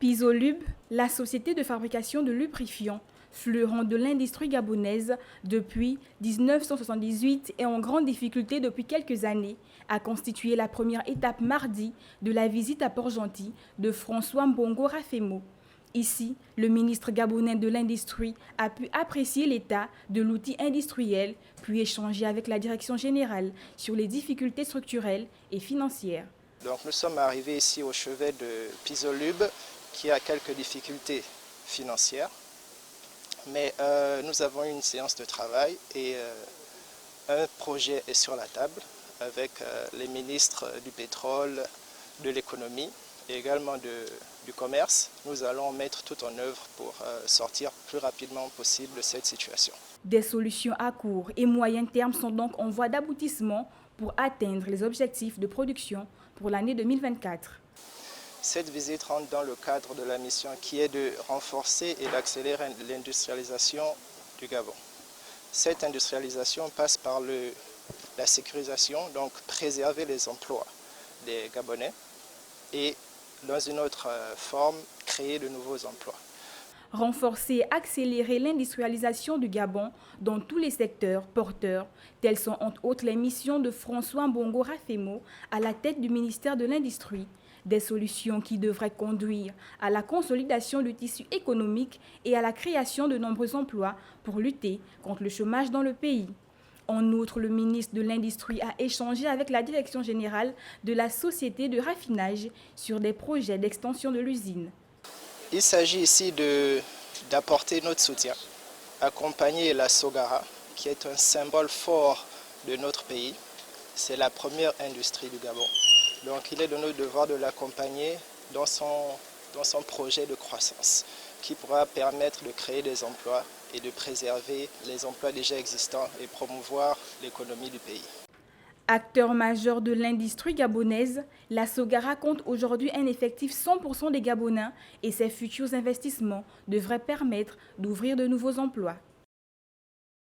Pisolub, la société de fabrication de lubrifiants, fleuron de l'industrie gabonaise depuis 1978 et en grande difficulté depuis quelques années, a constitué la première étape mardi de la visite à Port-Gentil de François Mbongo Rafemo. Ici, le ministre gabonais de l'Industrie a pu apprécier l'état de l'outil industriel, puis échanger avec la direction générale sur les difficultés structurelles et financières. Donc nous sommes arrivés ici au chevet de Pisolub qui a quelques difficultés financières. Mais nous avons eu une séance de travail et un projet est sur la table avec les ministres du pétrole, de l'économie et également du commerce. Nous allons mettre tout en œuvre pour sortir plus rapidement possible de cette situation. Des solutions à court et moyen terme sont donc en voie d'aboutissement pour atteindre les objectifs de production pour l'année 2024. Cette visite rentre dans le cadre de la mission qui est de renforcer et d'accélérer l'industrialisation du Gabon. Cette industrialisation passe par la sécurisation, donc préserver les emplois des Gabonais et dans une autre forme, créer de nouveaux emplois. Renforcer et accélérer l'industrialisation du Gabon dans tous les secteurs porteurs, telles sont entre autres les missions de François Mbongo Rafemo à la tête du ministère de l'Industrie. Des solutions qui devraient conduire à la consolidation du tissu économique et à la création de nombreux emplois pour lutter contre le chômage dans le pays. En outre, le ministre de l'Industrie a échangé avec la direction générale de la société de raffinage sur des projets d'extension de l'usine. Il s'agit ici d'apporter notre soutien, accompagner la Sogara, qui est un symbole fort de notre pays. C'est la première industrie du Gabon. Donc il est de notre devoir de l'accompagner dans son projet de croissance qui pourra permettre de créer des emplois et de préserver les emplois déjà existants et promouvoir l'économie du pays. Acteur majeur de l'industrie gabonaise, la Sogara compte aujourd'hui un effectif 100% des Gabonais et ses futurs investissements devraient permettre d'ouvrir de nouveaux emplois.